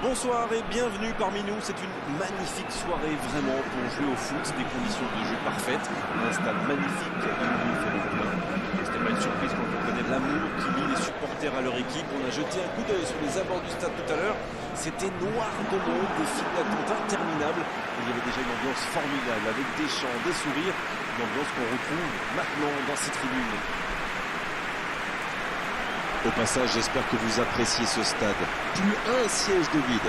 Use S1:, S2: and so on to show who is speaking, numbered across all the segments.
S1: Bonsoir et bienvenue parmi nous. C'est une magnifique soirée vraiment pour jouer au foot, des conditions de jeu parfaites, un stade magnifique qui nous fait le plein. C'était pas une surprise quand on connaît l'amour qui lie les supporters à leur équipe. On a jeté un coup d'œil sur les abords du stade tout à l'heure. C'était noir de monde, des files d'attente interminables. Il y avait déjà une ambiance formidable avec des chants, des sourires, une ambiance qu'on retrouve maintenant dans ces tribunes. Au passage, j'espère que vous appréciez ce stade. Plus un siège de vide.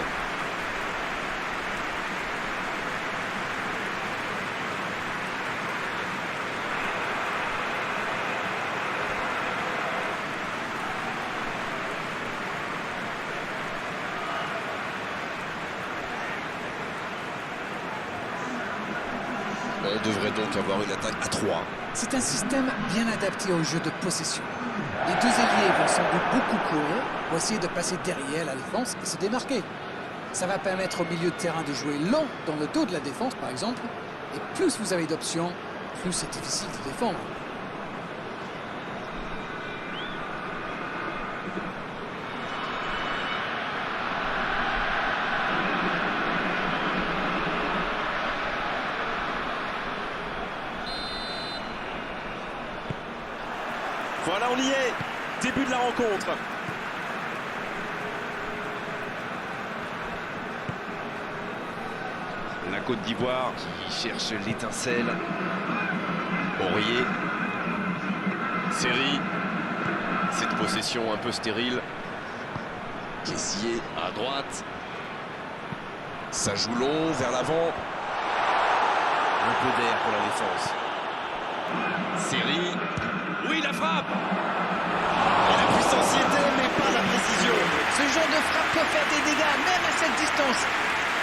S1: On devrait donc avoir une attaque à 3.
S2: C'est un système bien adapté au jeu de possession. Les deux ailiers vont sans doute beaucoup courir pour essayer de passer derrière la défense et se démarquer. Ça va permettre au milieu de terrain de jouer long dans le dos de la défense, par exemple. Et plus vous avez d'options, plus c'est difficile de défendre.
S1: Voilà, on y est. Début de la rencontre. La Côte d'Ivoire qui cherche l'étincelle. Aurier. Série. Cette possession un peu stérile. Caissier à droite. Ça joue long vers l'avant. Un peu d'air pour la défense. Série. Oui, la frappe. La puissance y était, mais pas la précision.
S2: Ce genre de frappe peut faire des dégâts, même à cette distance.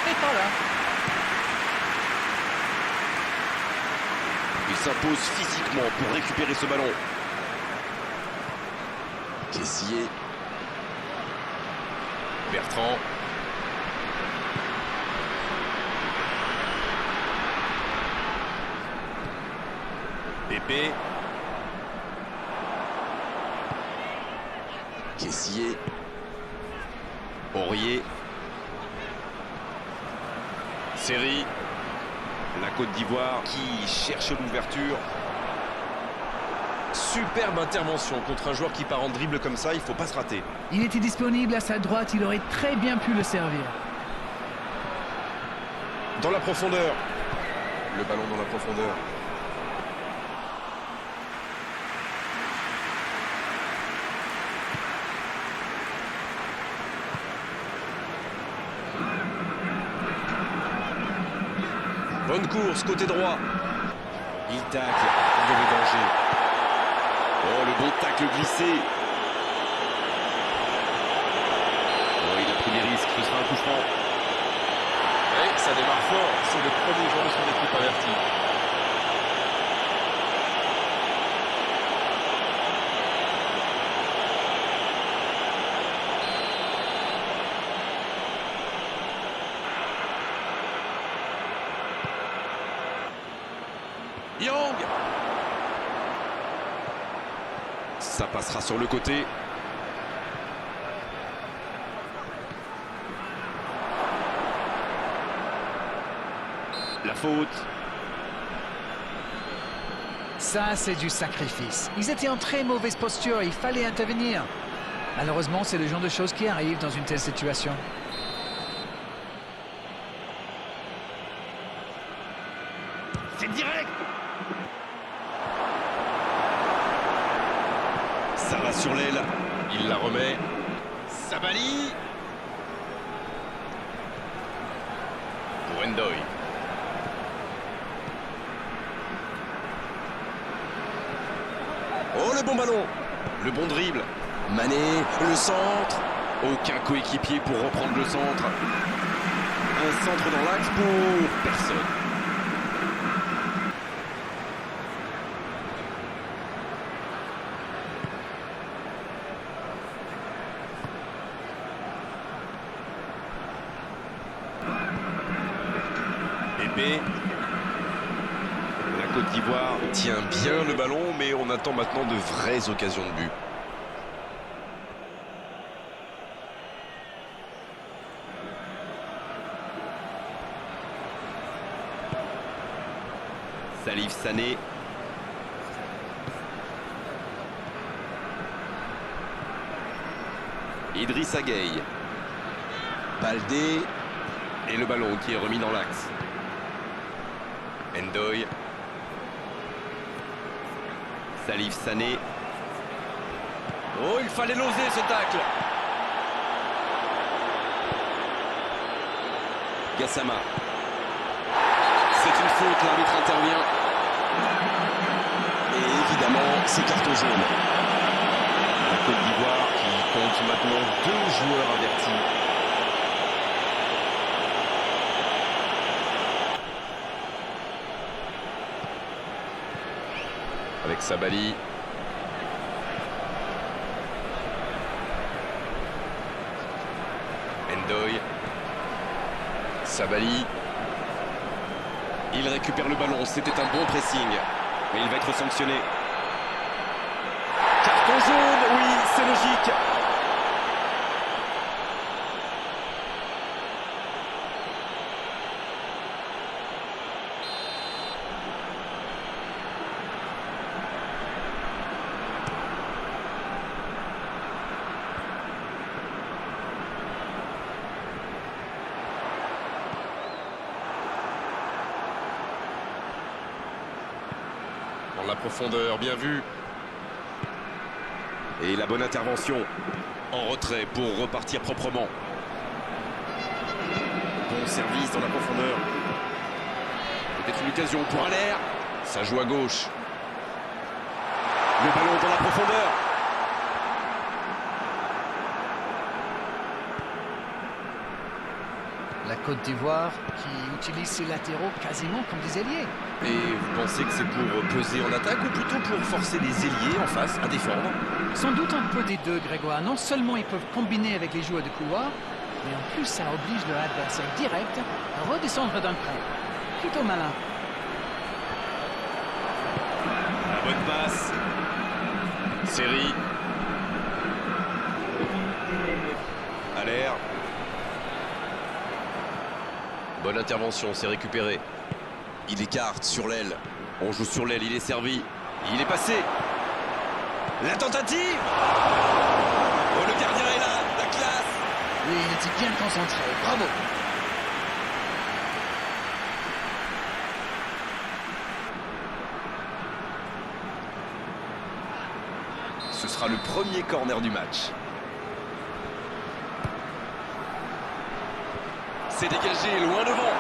S2: Et pas là.
S1: Il s'impose physiquement pour récupérer ce ballon. Caissier. Bertrand. Pépé. Caissier. Aurier. Série. La Côte d'Ivoire qui cherche l'ouverture. Superbe intervention contre un joueur qui part en dribble comme ça, il faut pas se rater.
S3: Il était disponible à sa droite, il aurait très bien pu le servir.
S1: Dans la profondeur. Le ballon dans la profondeur. Bonne course, côté droit. Il tacle, il y avait danger. Oh, le bon tacle glissé. Oh, il a pris des risques, ce sera un coup franc. Et ça démarre fort, c'est le premier joueur de son équipe averti. Young. Ça passera sur le côté. La faute.
S2: Ça, c'est du sacrifice. Ils étaient en très mauvaise posture, il fallait intervenir. Malheureusement, c'est le genre de choses qui arrivent dans une telle situation.
S1: C'est direct. Ça va sur l'aile. Il la remet. Sabali. Pour Endoy. Oh, le bon ballon. Le bon dribble. Mané, le centre. Aucun coéquipier pour reprendre le centre. Un centre dans l'axe pour personne. Pépé. La Côte d'Ivoire tient bien le ballon, mais on attend maintenant de vraies occasions de but. Salif Sané. Idrissa Gueye. Baldé. Et le ballon qui est remis dans l'axe. Ndoye. Salif Sané. Oh, il fallait l'oser ce tacle. Gassama. C'est une faute, l'arbitre intervient. Et évidemment, c'est carton jaune. La Côte d'Ivoire qui compte maintenant 2 joueurs avertis. Avec Sabali. Ndoye. Sabali. Il récupère le ballon, c'était un bon pressing. Mais il va être sanctionné. Carton jaune, oui, c'est logique. Dans la profondeur, bien vu. Et la bonne intervention. En retrait pour repartir proprement. Bon service dans la profondeur. Peut-être une occasion pour Aller. Ça joue à gauche. Le ballon dans la profondeur.
S2: La Côte d'Ivoire qui utilise ses latéraux quasiment comme des ailiers.
S1: Et vous pensez que c'est pour peser en attaque ou plutôt pour forcer les ailiers en face à défendre?
S3: Sans doute un peu des deux, Grégoire. Non seulement ils peuvent combiner avec les joueurs de couloir, mais en plus ça oblige leur adversaire direct à redescendre d'un cran. Plutôt malin.
S1: La bonne passe. Série. À l'air. Bonne intervention, c'est récupéré. Il écarte sur l'aile. On joue sur l'aile, il est servi. Il est passé. La tentative. Oh, le gardien est là, la classe.
S2: Oui, il était bien concentré. Bravo.
S1: Ce sera le premier corner du match. C'est dégagé, loin devant.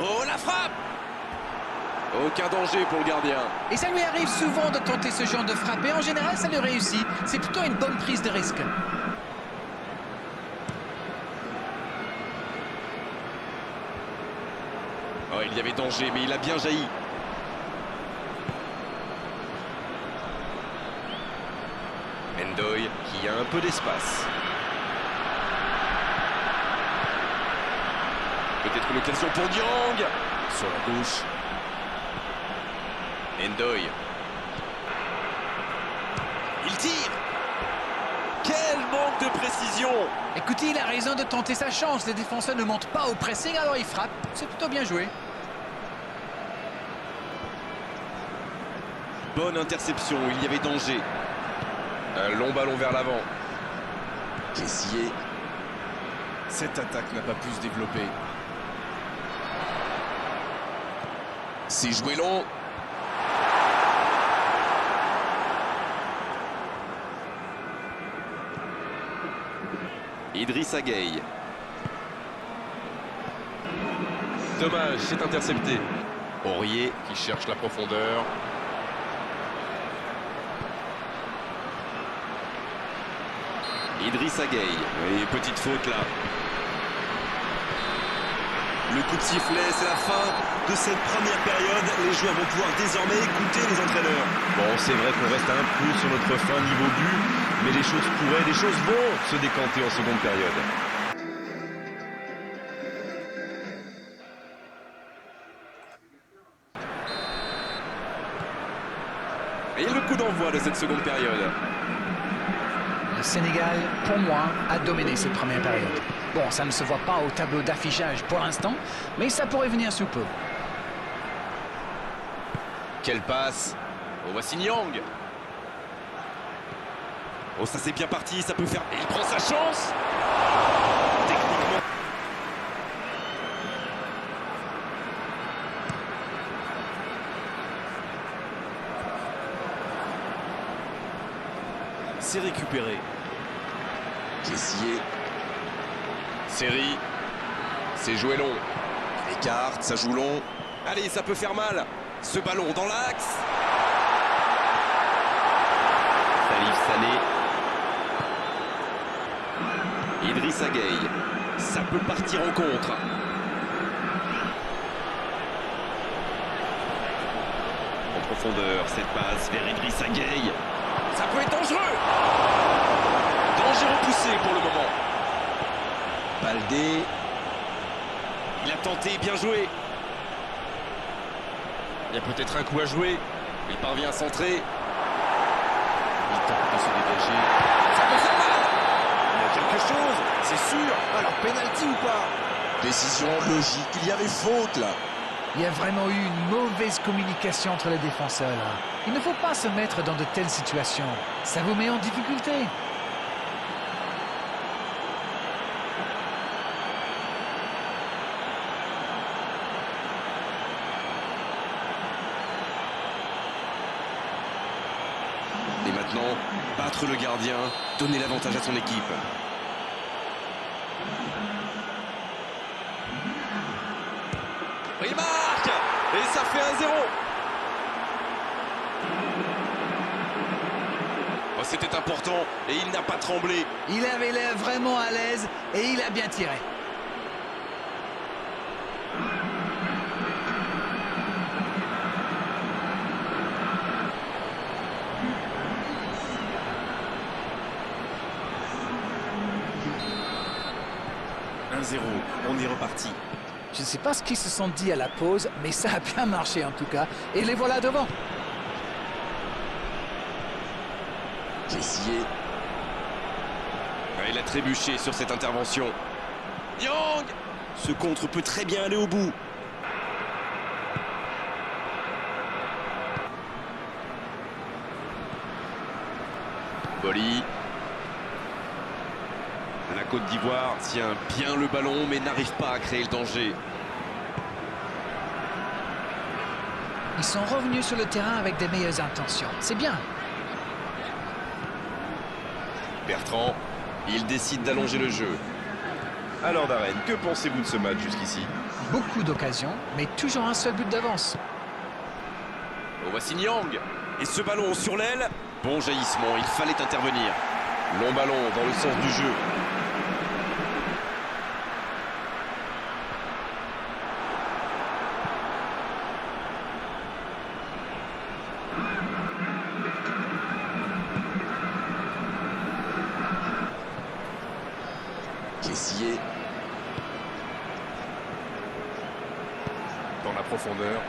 S1: Oh, la frappe. Aucun danger pour le gardien.
S2: Et ça lui arrive souvent de tenter ce genre de frappe. Et en général, ça lui réussit. C'est plutôt une bonne prise de risque.
S1: Oh, il y avait danger, mais il a bien jailli. Ndoye qui a un peu d'espace. Peut-être une occasion pour Dieng. Sur la gauche. Ndoye. Il tire. Quel manque de précision.
S2: Écoutez, il a raison de tenter sa chance. Les défenseurs ne montent pas au pressing, alors il frappe. C'est plutôt bien joué.
S1: Bonne interception, il y avait danger. Un long ballon vers l'avant. Caissier. Cette attaque n'a pas pu se développer. C'est joué long. Idrissa Gueye. Dommage, c'est intercepté. Aurier qui cherche la profondeur. Idrissa Gueye. Oui, petite faute là. Le coup de sifflet, c'est la fin de cette première période. Les joueurs vont pouvoir désormais écouter les entraîneurs. Bon, c'est vrai qu'on reste un peu sur notre fin niveau but, mais les choses vont se décanter en seconde période. Et le coup d'envoi de cette seconde période.
S2: Le Sénégal, pour moi, a dominé cette première période.
S3: Bon, ça ne se voit pas au tableau d'affichage pour l'instant, mais ça pourrait venir sous peu.
S1: Quelle passe! Oh, voici Nyang! Oh, ça c'est bien parti, ça peut faire... Et il prend sa chance! Techniquement... C'est récupéré.
S4: Kessié.
S1: Série. C'est joué long.
S4: Écarte, ça joue long.
S1: Allez, ça peut faire mal. Ce ballon dans l'axe. Salif Sané. Idrissa Gueye. Ça peut partir en contre. En profondeur, cette passe vers Idrissa Gueye. Ça peut être dangereux. Danger repoussé pour le moment.
S4: Baldé.
S1: Il a tenté, bien joué. Il y a peut-être un coup à jouer. Il parvient à centrer. Il tente de se dégager. Ça peut faire mal. Il y a quelque chose, c'est sûr. Alors, pénalty ou pas?
S4: Décision logique. Il y avait faute là.
S3: Il y a vraiment eu une mauvaise communication entre les défenseurs là. Il ne faut pas se mettre dans de telles situations. Ça vous met en difficulté.
S1: Et maintenant, battre le gardien, donner l'avantage à son équipe. Il marque! Et ça fait 1-0. Oh, c'était important et il n'a pas tremblé.
S3: Il avait l'air vraiment à l'aise et il a bien tiré.
S1: On est reparti.
S3: Je ne sais pas ce qu'ils se sont dit à la pause, mais ça a bien marché en tout cas. Et les voilà devant.
S4: Kessié.
S1: Il a trébuché sur cette intervention. Nyang! Ce contre peut très bien aller au bout. Boli. La Côte d'Ivoire tient bien le ballon mais n'arrive pas à créer le danger.
S3: Ils sont revenus sur le terrain avec des meilleures intentions. C'est bien.
S1: Bertrand, il décide d'allonger le jeu.
S5: Alors Darren, que pensez-vous de ce match jusqu'ici?
S3: Beaucoup d'occasions, mais toujours un seul but d'avance.
S1: Oh, voici Nyang. Et ce ballon sur l'aile. Bon jaillissement, il fallait intervenir. Long ballon dans le sens du jeu.
S4: Kessié.
S1: Dans la profondeur,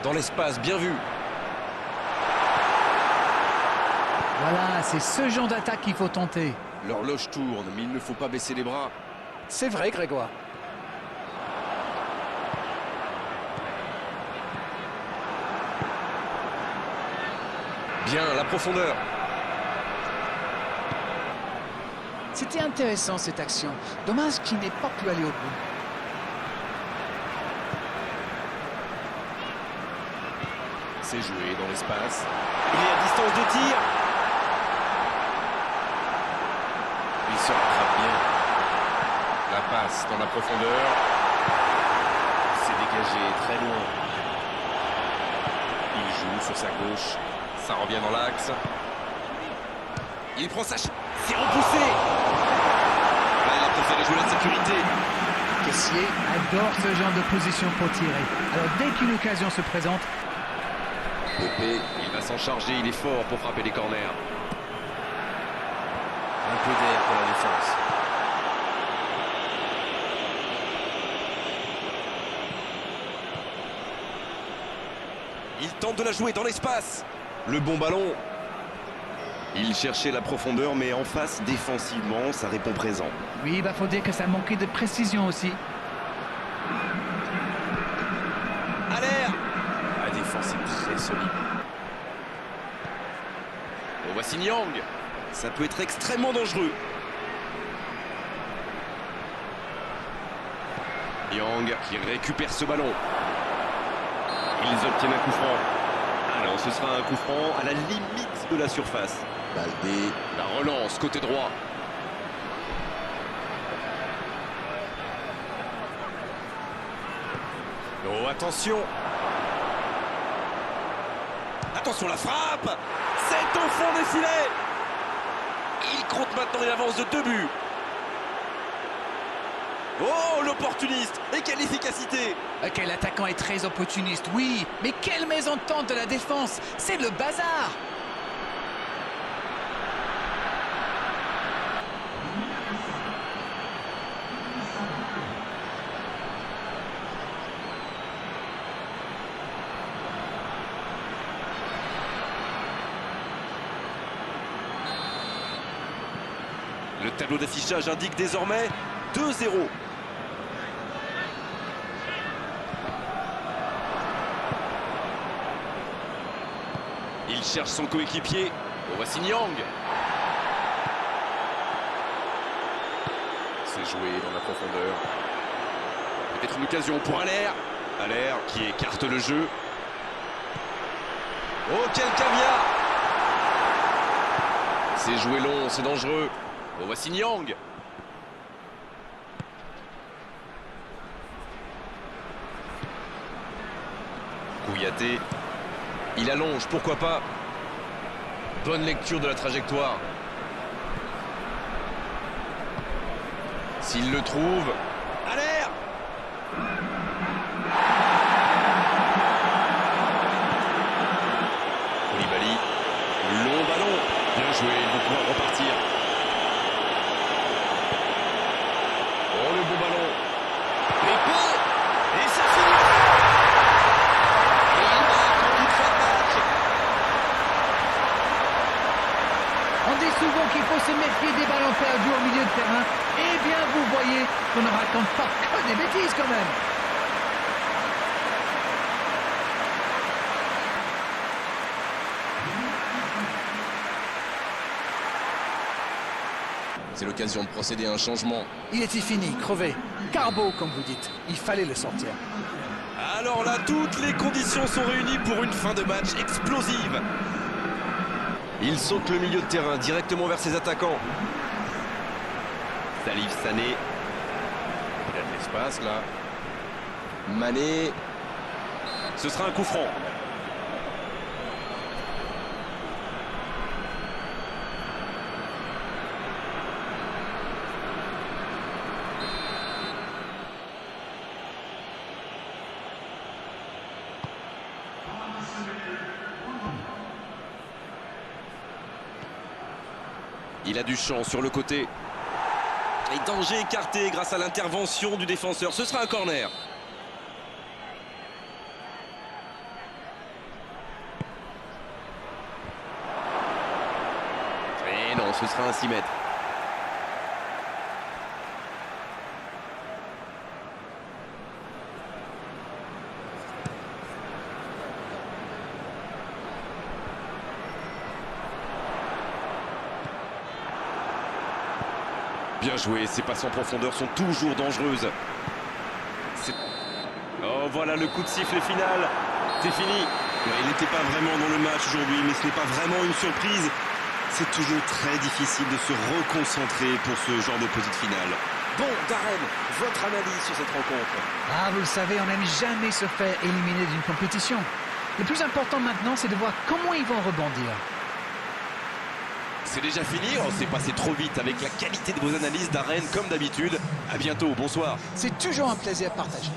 S1: dans l'espace, bien vu.
S3: Voilà, c'est ce genre d'attaque qu'il faut tenter.
S1: L'horloge tourne, mais il ne faut pas baisser les bras.
S3: C'est vrai, Grégoire.
S1: Bien, la profondeur.
S2: C'était intéressant cette action. Dommage qu'il n'ait pas pu aller au bout.
S1: C'est joué dans l'espace. Il est à distance de tir. Il se rattrape bien. La passe dans la profondeur. Il s'est dégagé très loin. Il joue sur sa gauche. Ça revient dans l'axe. Il prend sa chance. C'est repoussé. Là, il a préféré jouer la sécurité.
S3: Kessié adore ce genre de position pour tirer. Alors dès qu'une occasion se présente,
S4: Pépé.
S1: Il va s'en charger, il est fort pour frapper les corners. Un peu d'air pour la défense. Il tente de la jouer dans l'espace. Le bon ballon.
S5: Il cherchait la profondeur, mais en face, défensivement, ça répond présent.
S3: Oui, faut dire que ça manquait de précision aussi.
S1: À l'air. La défense est très solide.
S5: Et voici Nyang. Ça peut être extrêmement dangereux. Nyang qui récupère ce ballon. Ils obtiennent un coup franc. Alors ce sera un coup franc à la limite de la surface.
S4: Baldé.
S5: La relance côté droit.
S1: Oh, attention. Attention, la frappe. C'est au fond des filets.
S5: Il compte maintenant une avance de 2 buts.
S1: Oh, l'opportuniste. Et quelle efficacité.
S3: Ok, l'attaquant est très opportuniste, oui. Mais quelle mésentente de la défense. C'est le bazar.
S1: Le tableau d'affichage indique désormais 2-0.
S5: Il cherche son coéquipier. Voici Nyang. C'est joué dans la profondeur. Peut-être une occasion pour Allaire. Allaire qui écarte le jeu. Oh, quel caviar! C'est joué long, c'est dangereux. Voici Nyang. Kouyaté. Il allonge, pourquoi pas. Bonne lecture de la trajectoire. S'il le trouve.
S1: À l'air.
S5: Koulibaly. Long ballon. Bien joué, il va pouvoir repartir. Oh, le beau ballon.
S1: Pépé. Et ça finit. Et il marque en toute fin de match.
S3: On dit souvent qu'il faut se méfier des ballons perdus au milieu de terrain. Eh bien, vous voyez qu'on ne raconte pas que des bêtises quand même.
S4: C'est l'occasion de procéder à un changement.
S2: Il était fini, crevé. Carbo, comme vous dites. Il fallait le sortir.
S1: Alors là, toutes les conditions sont réunies pour une fin de match explosive.
S5: Il saute le milieu de terrain directement vers ses attaquants. Salif Sané. Il a de l'espace là.
S4: Mané.
S5: Ce sera un coup franc. Il a du champ sur le côté.
S1: Et danger écarté grâce à l'intervention du défenseur. Ce sera un corner.
S5: Et non, ce sera un 6 mètres. Bien joué, ces passes en profondeur sont toujours dangereuses. Oh, voilà le coup de sifflet final. C'est fini.
S1: Ouais, il n'était pas vraiment dans le match aujourd'hui, mais ce n'est pas vraiment une surprise. C'est toujours très difficile de se reconcentrer pour ce genre de petite finale. Bon, Darren, votre analyse sur cette rencontre?
S3: Ah, vous le savez, on n'aime jamais se faire éliminer d'une compétition. Le plus important maintenant, c'est de voir comment ils vont rebondir.
S1: C'est déjà fini, on s'est passé trop vite avec la qualité de vos analyses, Darren, comme d'habitude. À bientôt, bonsoir.
S2: C'est toujours un plaisir partagé.